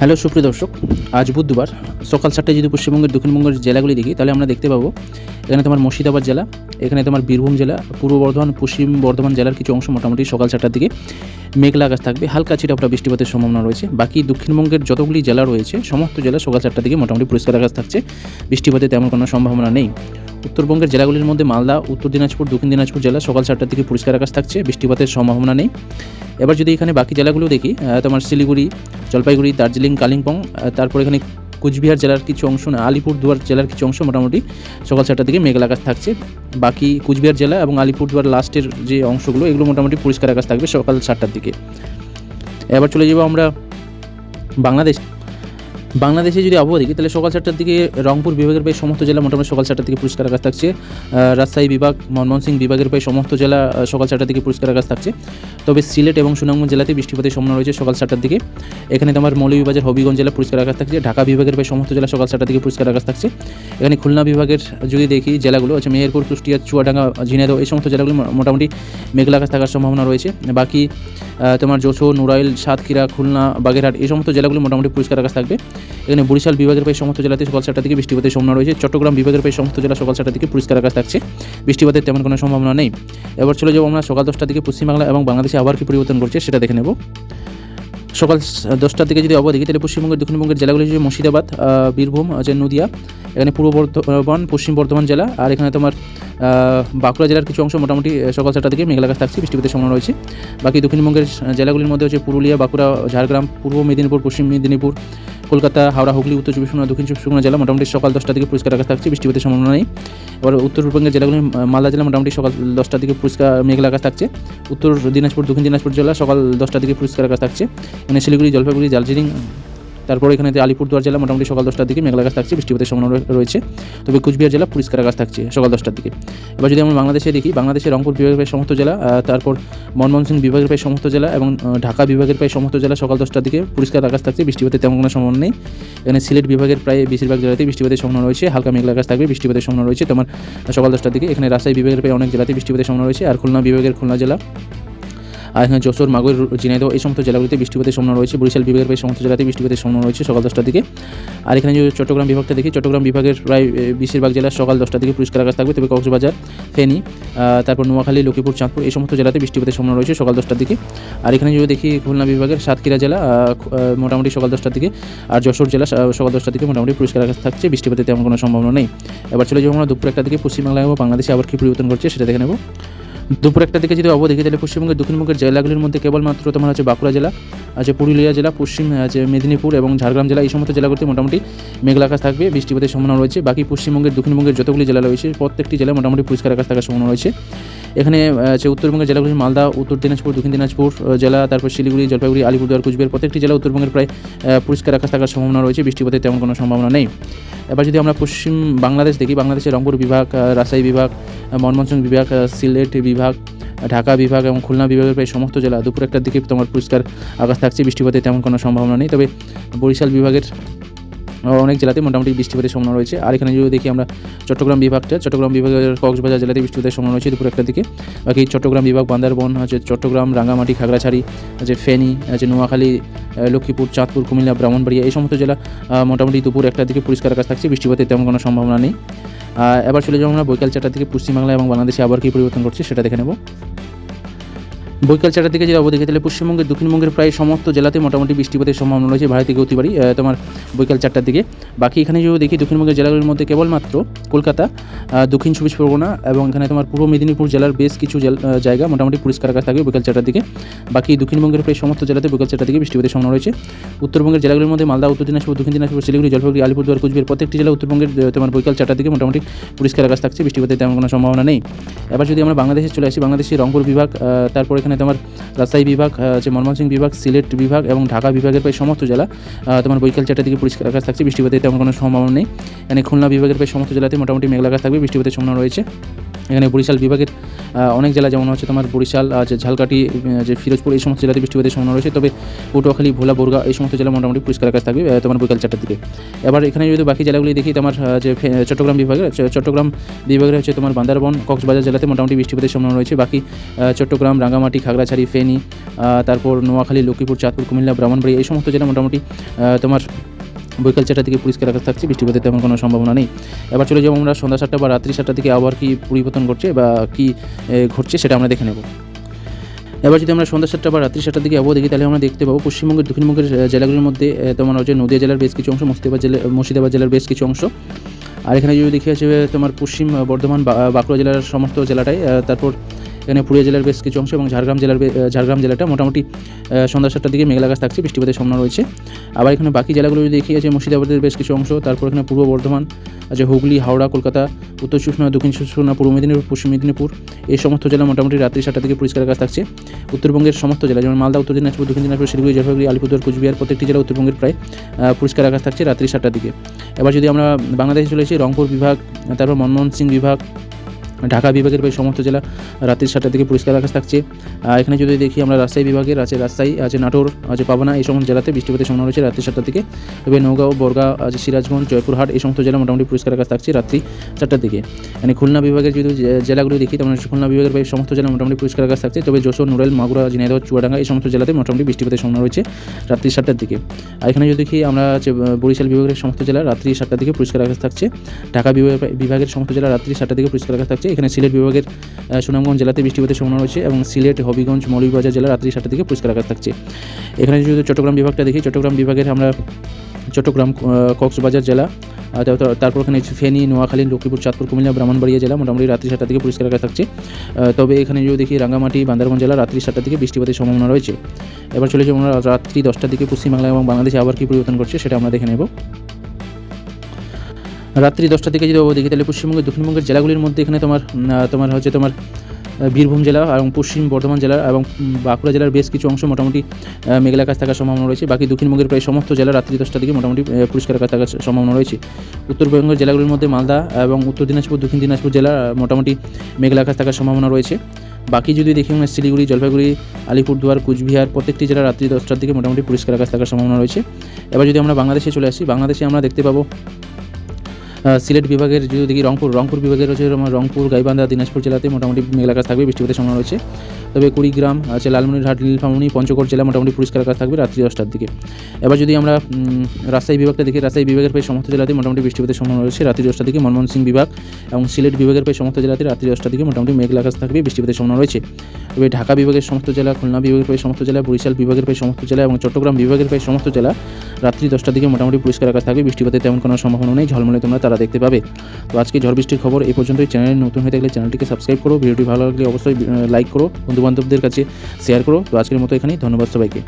Hello সুপ্রিয় দর্শক, আজ বুধবার সকাল 7টায় যদি পশ্চিমবঙ্গের দক্ষিণবঙ্গের জেলাগুলি দেখি তাহলে আমরা দেখতে পাবো এখানে তোমার মুর্শিদাবাদ জেলা, এখানে তোমার বীরভূম জেলা, পূর্ব বর্ধমান, পশ্চিম বর্ধমান জেলার কিছু অংশ মোটামুটি সকাল 7টার দিকে মেঘলা আকাশ থাকবে, হালকা ছিটাফোঁটা বৃষ্টিপাতের সম্ভাবনা রয়েছে। বাকি দক্ষিণবঙ্গের যতগুলি জেলা রয়েছে সমস্ত জেলা সকাল 7টার দিকে মোটামুটি পরিষ্কার আকাশ থাকছে, বৃষ্টিপাতের তেমন কোনো সম্ভাবনা নেই। উত্তরবঙ্গের জেলাগুলির মধ্যে মালদা, উত্তর দিনাজপুর, দক্ষিণ দিনাজপুর জেলা সকাল 7টার দিকে পরিষ্কার আকাশ থাকছে, বৃষ্টিপাতের সম্ভাবনা নেই। এবার যদি এখানে বাকি জেলাগুলো দেখি, তোমার শিলিগুড়ি, জলপাইগুড়ি, দার্জিলিং, কালিম্পং, তারপর এখানে কুচবিহার জেলার কিছু অংশ, আলিপুরদুয়ার জেলার কিছু অংশ মোটামুটি সকাল 7টার দিকে মেঘলা আকাশ থাকছে। বাকি কুচবিহার জেলা এবং আলিপুরদুয়ার লাস্টের যে অংশগুলো এগুলো মোটামুটি পরিষ্কার আকাশ থাকবে সকাল 7টার দিকে। এবার চলে যাব আমরা বাংলাদেশে যদি আবহাওয়া দেখি তাহলে সকাল 7টার দিকে রংপুর বিভাগের প্রায় সমস্ত জেলা মোটামুটি সকাল 7টার দিকে পরিষ্কার আকাশ থাকছে। রাজশাহী বিভাগ, ময়মনসিংহ বিভাগের প্রায় সমস্ত জেলা সকাল 7টার দিকে পরিষ্কার আকাশ থাকছে। তবে সিলেট এবং সুনামগঞ্জ জেলাতে বৃষ্টিপাতের সম্ভাবনা রয়েছে সকাল 7টার দিকে। এখানে তোমার মৌলভীবাজার, হবিগঞ্জ জেলা পরিষ্কার আকাশ থাকছে। ঢাকা বিভাগের প্রায় সমস্ত জেলা সকাল 7টার দিকে পরিষ্কার আকাশ থাকছে। এখানে খুলনা বিভাগের যদি দেখি জেলাগুলো আছে মেহেরপুর, কুষ্টিয়া, চুয়াডাঙ্গা, ঝিনাইদহ, এই সমস্ত জেলাগুলো মোটামুটি মেঘলা আকাশ থাকার সম্ভাবনা রয়েছে। বাকি তোমার যশোর, নড়াইল, সাতক্ষীরা, খুলনা, বাগেরহাট এই সমস্ত জেলাগুলো মোটামুটি পরিষ্কার আকাশ থাকবে। এখানে বরিশাল বিভাগের প্রায় সমস্ত জেলাতে সকাল 7টার দিকে বৃষ্টিপাতের সম্ভাবনা রয়েছে। চট্টগ্রাম বিভাগের প্রায় সমস্ত জেলা সকাল 7টার দিকে পরিষ্কার আকাশ থাকছে, বৃষ্টিপাতের তেমন কোনো সম্ভাবনা নেই। এবার চলে যাবো আমরা সকাল 10টার দিকে পশ্চিমবাংলা এবং বাংলাদেশে আবার কি পরিবর্তন করছে সেটা দেখে নেব। সকাল 10টার দিকে যদি আবহাওয়া দেখি তাহলে পশ্চিমবঙ্গের দক্ষিণবঙ্গের জেলাগুলি হচ্ছে মুর্শিদাবাদ, বীরভূম, নদিয়া, এখানে পূর্ব বর্ধমান, পশ্চিম বর্ধমান জেলা, আর এখানে তোমার বাঁকুড়া জেলার কিছু অংশ মোটামুটি সকাল 7টার দিকে মেঘলা আকাশ থাকছে, বৃষ্টিপাতের সম্ভাবনা রয়েছে। বাকি দক্ষিণবঙ্গের জেলাগুলির মধ্যে হচ্ছে পুরুলিয়া, বাঁকুড়া, ঝাড়গ্রাম, পূর্ব মেদিনীপুর, পশ্চিম মেদিনীপুর, কলকাতা, হাওড়া, হুগলি, উত্তর চব্বিশ পরগনা, দক্ষিণ চব্বিশ পরগনা জেলা মোটামুটি সকাল 10টার দিকে পরিষ্কার আকাশ থাকছে, বৃষ্টিপাতের সম্ভাবনা নেই। এবার উত্তরবঙ্গের জেলাগুলি মালদা জেলা মোটামুটি সকাল 10টার দিকে পরিষ্কার মেঘলা আকাশ থাকছে। উত্তর দিনাজপুর, দক্ষিণ দিনাজপুর জেলা সকাল 10টার দিকে পরিষ্কার আকাশ থাকছে। এখানে শিলিগুড়ি, জলপাইগুড়ি, দার্জিলিং, তারপরে এখানে আলিপুরদুয়ার জেলা মোটামুটি সকাল 10টার দিকে মেঘলা আকাশ থাকছে, বৃষ্টিপাতের সম্ভাবনা রয়েছে। তবে কুচবিহার জেলা পরিষ্কার আকাশ থাকছে সকাল 10টার দিকে। এবার যদি আমরা বাংলাদেশে দেখি, বাংলাদেশের রংপুর বিভাগের প্রায় সমস্ত জেলা, তারপর ময়মনসিংহ বিভাগের প্রায় সমস্ত জেলা এবং ঢাকা বিভাগের প্রায় সমস্ত জেলা সকাল 10টার দিকে পরিষ্কার আকাশ থাকছে, বৃষ্টিপাতের তেমন কোনো সম্ভাবনা নেই। এখানে সিলেট বিভাগের প্রায় বেশিরভাগ জেলাতেই বৃষ্টিপাতের সম্ভাবনা রয়েছে, হালকা মেঘলা আকাশ থাকবে, বৃষ্টিপাতের সম্ভাবনা রয়েছে তোমার সকাল 10টার দিকে। এখানে রাজশাহী বিভাগের প্রায় অনেক জেলাতেই বৃষ্টিপাতের সম্ভাবনা রয়েছে, আর খুলনা বিভাগের খুলনা জেলা, আর এখানে যশোর, মাগুর, ঝিনাইদহ এই সমস্ত জেলাগুলিতে বৃষ্টিপাতের সম্ভাবনা রয়েছে। বরিশাল বিভাগের প্রায় সমস্ত জেলাতে বৃষ্টিপাতের সম্ভাবনা রয়েছে সকাল 10টার দিকে। আর এখানে যদি চট্টগ্রাম বিভাগটা দেখি, চট্টগ্রাম বিভাগের প্রায় বেশিরভাগ জেলা সকাল 10টার দিকে পরিষ্কার আকাশ থাকবে। তবে কক্সবাজার, ফেনী, তারপর নোয়াখালী, লক্ষ্মীপুর, চাঁদপুর এই সমস্ত জেলাতে বৃষ্টিপাতের সম্ভাবনা রয়েছে সকাল 10টার দিকে। আর এখানে যদি দেখি খুলনা বিভাগের সাতক্ষীরা জেলা মোটামুটি সকাল 10টার দিকে, আর যশোর জেলা সকাল 10টার দিকে মোটামুটি পরিষ্কার আকাশ থাকছে, বৃষ্টিপাতের তেমন কোনো সম্ভাবনা নেই। এবার চলে যাবো আমরা দুপুর 1টার দিকে পশ্চিমবাংলা এবং বাংলাদেশে আবার কী পরিবর্তন করছে সেটা দেখে নেব। দুপুর 1টার দিকে যদি আবহাওয়া দেখি তাহলে পশ্চিমবঙ্গের দক্ষিণবঙ্গের জেলাগুলির মধ্যে কেবলমাত্র তোমার হচ্ছে বাঁকুড়া জেলা, আছে পুরুলিয়া জেলা, পশ্চিম মেদিনীপুর এবং ঝাড়গ্রাম জেলা এই সমস্ত জেলাগুলিতে মোটামুটি মেঘলা আকাশ থাকবে, বৃষ্টিপাতের সম্ভাবনা রয়েছে। বাকি পশ্চিমবঙ্গের দক্ষিণবঙ্গের যতগুলি জেলা রয়েছে প্রত্যেকটি জেলায় মোটামুটি পরিষ্কার আকাশ থাকার সম্ভাবনা রয়েছে। এখানে উত্তরবঙ্গের জেলাগুলি মালদা, উত্তর দিনাজপুর, দক্ষিণ দিনাজপুর জেলা, তারপর শিলিগুড়ি, জলপাইগুড়ি, আলিপুরদুয়ার, কুচবিহার প্রত্যেকটি জেলা উত্তরবঙ্গের প্রায় পরিষ্কার আকাশ থাকার সম্ভাবনা রয়েছে, বৃষ্টিপাতের তেমন কোনো সম্ভাবনা নেই। এবার যদি আমরা পশ্চিম বাংলাদেশ দেখি, বাংলাদেশের রংপুর বিভাগ, রাজশাহী বিভাগ, ময়মনসিংহ বিভাগ, সিলেট বিভাগ, ঢাকা বিভাগ এবং খুলনা বিভাগের প্রায় সমস্ত জেলা দুপুর 1টার দিকে তোমার পরিষ্কার আকাশ থাকছে, বৃষ্টিপাতের তেমন কোনো সম্ভাবনা নেই। তবে বরিশাল বিভাগের অনেক জেলাতে মোটামুটি বৃষ্টিপাতের সম্ভাবনা রয়েছে। আর এখানে যদি দেখি আমরা চট্টগ্রাম বিভাগের কক্সবাজার জেলাতে বৃষ্টিপাতের সম্ভাবনা রয়েছে দুপুর 1টার দিকে। বাকি চট্টগ্রাম বিভাগ, বান্দরবন, চট্টগ্রাম, রাঙ্গামাটি, খাগড়াছড়ি, ফেনী, নোয়াখালী, লক্ষ্মীপুর, চাঁদপুর, কুমিল্লা, ব্রাহ্মণবাড়িয়া এই সমস্ত জেলা মোটামুটি দুপুর 1টার দিকে পরিষ্কার আকাশ থাকছে, বৃষ্টিপাতের তেমন কোনো সম্ভাবনা নেই। এবার চলে যাবো আমরা বৈকাল 4টার দিকে পশ্চিমবাংলা এবং বাংলাদেশে আবার কী পরিবর্তন করছে সেটা দেখে নেব। বৈকাল 4টার দিকে যদি আবহাওয়া দেখি তাহলে পশ্চিমবঙ্গের দক্ষিণবঙ্গের প্রায় সমস্ত জেলাতে মোটামুটি বৃষ্টিপাতের সম্ভাবনা রয়েছে ভারী থেকে অতি ভারী তোমার বৈকাল 4টার দিকে। বাকি এখানে যদি দেখি দক্ষিণবঙ্গের জেলাগুলির মধ্যে কেবলমাত্র কলকাতা, দক্ষিণ চব্বিশ পরগনা এবং এখানে তোমার পূর্ব মেদিনীপুর জেলার বেশ কিছু জায়গা মোটামুটি পরিষ্কার আকাশ থাকবে বৈকাল 4টার দিকে। বাকি দক্ষিণবঙ্গের প্রায় সমস্ত জেলাতে বৈকাল 4টার দিকে বৃষ্টিপাতের সম্ভাবনা রয়েছে। উত্তরবঙ্গের জেলাগুলির মধ্যে মালদা, উত্তর দিনাজপুর, দক্ষিণ দিনাজপুর, শিলিগুড়ি, জলপাইগুড়ি, আলিপুরদুয়ার, কুচবিহার প্রত্যেকটি জেলা উত্তরবঙ্গের তোমার বৈকাল 4টার দিকে মোটামুটি পরিষ্কার আকাশ থাকছে, বৃষ্টিপাতের তেমন কোনো সম্ভাবনা নেই। এবার যদি আমরা বাংলাদেশে চলে আসি, বাংলাদেশের রংপুর বিভাগ, তারপর এখানে তোমার রাজশাহী বিভাগ, ময়মনসিংহ বিভাগ, সিলেট বিভাগ এবং ঢাকা বিভাগের প্রায় সমস্ত জেলা তোমার বৈকাল 4টার দিকে পরিষ্কার আকাশ থাকছে, বৃষ্টিপাতের তেমন কোনো সম্ভাবনা নেই। এখানে খুলনা বিভাগের প্রায় সমস্ত জেলাতে মোটামুটি মেঘলা আকাশ থাকবে, বৃষ্টিপাতের সম্ভাবনা রয়েছে। এখানে বরিশাল বিভাগের অনেক জেলা যেমন হচ্ছে তোমার বরিশাল, যে ঝালকাঠি, যে ফিরোজপুর, এই সমস্ত জেলাতে বৃষ্টিপাতের সম্ভাবনা রয়েছে। তবে পটুয়াখালী, ভোলা, বরগা এই সমস্ত জেলা মোটামুটি পরিষ্কার আকাশ থাকবে তোমার বিকাল 4টার দিকে। এবার এখানে যদি বাকি জেলাগুলি দেখি, তোমার যে চট্টগ্রাম বিভাগের হচ্ছে তোমার বান্দরবান, কক্সবাজার জেলাতে মোটামুটি বৃষ্টিপাতের সম্ভাবনা রয়েছে। বাকি চট্টগ্রাম, রাঙ্গামাটি, খাগড়াছড়ি, ফেনী, তারপর নোয়াখালী, লক্ষ্মীপুর, চাঁদপুর, কুমিল্লা, ব্রাহ্মণবাড়িয়া এই সমস্ত জেলা মোটামুটি তোমার বিকাল 4টার দিকে পরিষ্কার আকাশ থাকছে, বৃষ্টিপাতের তেমন কোনো সম্ভাবনা নেই। এবার চলে যাবো আমরা সন্ধ্যা 7টা বা রাত্রি 7টার দিকে আবহাওয়ার কী পরিবর্তন ঘটছে বা কী ঘটছে সেটা আমরা দেখে নেব। এবার যদি আমরা সন্ধ্যা 7টা বা রাত্রি 7টার দিকে আবহাওয়া দেখি, তাহলে আমরা দেখতে পাবো পশ্চিমবঙ্গের দক্ষিণবঙ্গের জেলাগুলির মধ্যে তোমার হচ্ছে নদীয়া জেলার বেশ কিছু অংশ, মুর্শিদাবাদ জেলার বেশ কিছু অংশ। আর এখানে যদি দেখি আছে তোমার পশ্চিম বর্ধমান, বাঁকুড়া জেলার সমস্ত জেলাটাই, তারপর এখানে পুরুলিয়া জেলার বেশ কিছু অংশ এবং ঝাড়গ্রাম জেলাটা মোটামুটি সন্ধ্যা 7টার দিকে মেঘলা আকাশ থাকছে, বৃষ্টিপাতের সম্ভাবনা রয়েছে। আবার এখানে বাকি জেলাগুলো যদি দেখি আছে মুর্শিদাবাদের বেশ কিছু অংশ, তারপর এখানে পূর্ব বর্ধমান, আছে হুগলি, হাওড়া, কলকাতা, উত্তর চব্বিশ পরগনা, দক্ষিণ চব্বিশ পরগনা, পূর্ব মেদিনীপুর, পশ্চিম মেদিনীপুর এই সমস্ত জেলা মোটামুটি রাত্রি 7টার দিকে পরিষ্কার আকাশ থাকছে। উত্তরবঙ্গের সমস্ত জেলা যেমন মালদা, উত্তর দিনাজপুর, দক্ষিণ দিনাজপুর, শিলিগুড়ি, জলপাইগুড়ি, আলিপুরদুয়ার, কুচবিহার প্রত্যেকটি জেলা উত্তরবঙ্গের প্রায় পরিষ্কার আকাশ থাকছে রাত্রি 7টার দিকে। এবার যদি আমরা বাংলাদেশে চলে এসেছি, রংপুর বিভাগ, তারপর মনমোহন সিং বিভাগ, ঢাকা বিভাগের প্রায় সমস্ত জেলা রাত্রি 7টার দিকে পরিষ্কার আকাশ থাকছে। এখানে যদি দেখি আমরা রাজশাহী বিভাগের আছে রাজশাহী, আছে নাটোর, আছে পাবনা এই সমস্ত জেলাতে বৃষ্টিপাতের সম্ভাবনা রয়েছে রাত্রি 7টার দিকে। তবে নওগাঁও, বরগা, আছে সিরাজগঞ্জ, জয়পুরহাট এই সমস্ত জেলা মোটামুটি পরিষ্কার আকাশ থাকছে রাত্রি 7টার দিকে। মানে খুলনা বিভাগের যদি জেলাগুলো দেখি, তেমন খুলনা বিভাগের প্রায় সমস্ত জেলা মোটামুটি পরিষ্কার আকাশ থাকছে। তবে যশোর, নোড়াইল, মাগুরা, ঝিনাইদহ, চুয়াডাঙ্গা এই সমস্ত জেলাতে মোটামুটি বৃষ্টিপাতের সম্ভাবনা রয়েছে রাত্রি 7টার দিকে। আর এখানে যদি দেখি আমরা বরিশাল বিভাগের সমস্ত জেলা রাত্রি 7টার দিকে পরিষ্কার আকাশ থাকছে। ঢাকা বিভাগের সমস্ত জেলা রাত্রি 7টার দিকে পরিষ্কার আকাশ থাকছে। এখানে সিলেট বিভাগের সুনামগঞ্জ জেলাতে বৃষ্টিপাতের সম্ভাবনা রয়েছে এবং সিলেট, হবিগঞ্জ, মৌলভীবাজার জেলা রাত্রি 7টার দিকে পরিষ্কার আকাশ থাকছে। এখানে যদি চট্টগ্রাম বিভাগটা দেখি, চট্টগ্রাম বিভাগের আমরা চট্টগ্রাম, কক্সবাজার জেলা, তারপর এখানে ফেনী, নোয়াখালী, লক্ষ্মীপুর, চাঁদপুর, কুমিল্লা, ব্রাহ্মণবাড়িয়া জেলা মোটামুটি রাত্রি 7টার দিকে পরিষ্কার আকাশ থাকছে। তবে এখানে যদি দেখি রাঙ্গামাটি, বান্দরবান জেলা রাত্রি 7টার দিকে বৃষ্টিপাতের সম্ভাবনা রয়েছে। এবার চলে যাবো আমরা রাত্রি 10টার দিকে পশ্চিমবাংলা এবং বাংলাদেশে আবার কী পরিবর্তন করছে সেটা আমরা দেখে নেব। রাত্রি 10টার দিকে যদি দেখি, তাহলে পশ্চিমবঙ্গের দক্ষিণবঙ্গের জেলাগুলির মধ্যে এখানে তোমার হচ্ছে তোমার বীরভূম জেলা এবং পশ্চিম বর্ধমান জেলা এবং বাঁকুড়া জেলার বেশ কিছু অংশ মোটামুটি মেঘলা আকাশ থাকার সম্ভাবনা রয়েছে। বাকি দক্ষিণবঙ্গের প্রায় সমস্ত জেলা রাত্রি 10টার দিকে মোটামুটি পরিষ্কার আকাশ থাকার সম্ভাবনা রয়েছে। উত্তরবঙ্গের জেলাগুলির মধ্যে মালদা এবং উত্তর দিনাজপুর, দক্ষিণ দিনাজপুর জেলা মোটামুটি মেঘলা আকাশ থাকার সম্ভাবনা রয়েছে। বাকি যদি দেখি আমরা শিলিগুড়ি, জলপাইগুড়ি, আলিপুরদুয়ার, কুচবিহার প্রত্যেকটি জেলা রাত্রি 10টার দিকে মোটামুটি পরিষ্কার আকাশ থাকার সম্ভাবনা রয়েছে। এবার যদি আমরা বাংলাদেশে চলে আসি, বাংলাদেশে আমরা দেখতে পাবো সিলেট বিভাগের যদি দেখি রংপুর বিভাগের হচ্ছে রংপুর, গাইবান্ধা, দিনাজপুর জেলাতে মোটামুটি মেঘলা আকাশ থাকবে, বৃষ্টিপাতের সম্ভাবনা রয়েছে। তবে কুড়িগ্রাম, আছে লালমনিরহাট, নীলফামারী, পঞ্চগড় জেলা মোটামুটি পরিষ্কার আকাশ থাকবে রাত্রি 10টার দিকে। এবার যদি আমরা রাজশাহী বিভাগটা দেখি, রাজশাহী বিভাগের প্রায় সমস্ত জেলাতে মোটামুটি বৃষ্টিপাতের সম্ভাবনা রয়েছে রাত্রি 10টার দিকে। মনমোহন সিং বিভাগ এবং সিলেট বিভাগের প্রায় সমস্ত জেলাতে রাত্রি 10টার দিকে মোটামুটি মেঘলা আকাশ থাকবে, বৃষ্টিপাতের সম্ভাবনা রয়েছে। তবে ঢাকা বিভাগের সমস্ত জেলা, খুলনা বিভাগের প্রায় সমস্ত জেলা, বরিশাল বিভাগের প্রায় সমস্ত জেলা এবং চট্টগ্রাম বিভাগের প্রায় সমস্ত জেলা রাত্রি 10টার দিকে মোটামুটি পরিষ্কার আকাশ থাকবে, বৃষ্টিপাতের তেমন কোনো সম্ভাবনা নেই, ঝলমলে তোমরা তারা দেখতে পাবে। তো আজকে ঝড় বৃষ্টির খবর এই পর্যন্তই। চ্যানেলে নতুন হয়ে থাকলে চ্যানেলটিকে সাবস্ক্রাইব করো, ভিডিওটি ভালো লাগলে অবশ্যই লাইক করো, বন্ধুবান্ধবদের কাছে শেয়ার করো। তো আজকের মতো এখানেই, ধন্যবাদ সবাইকে।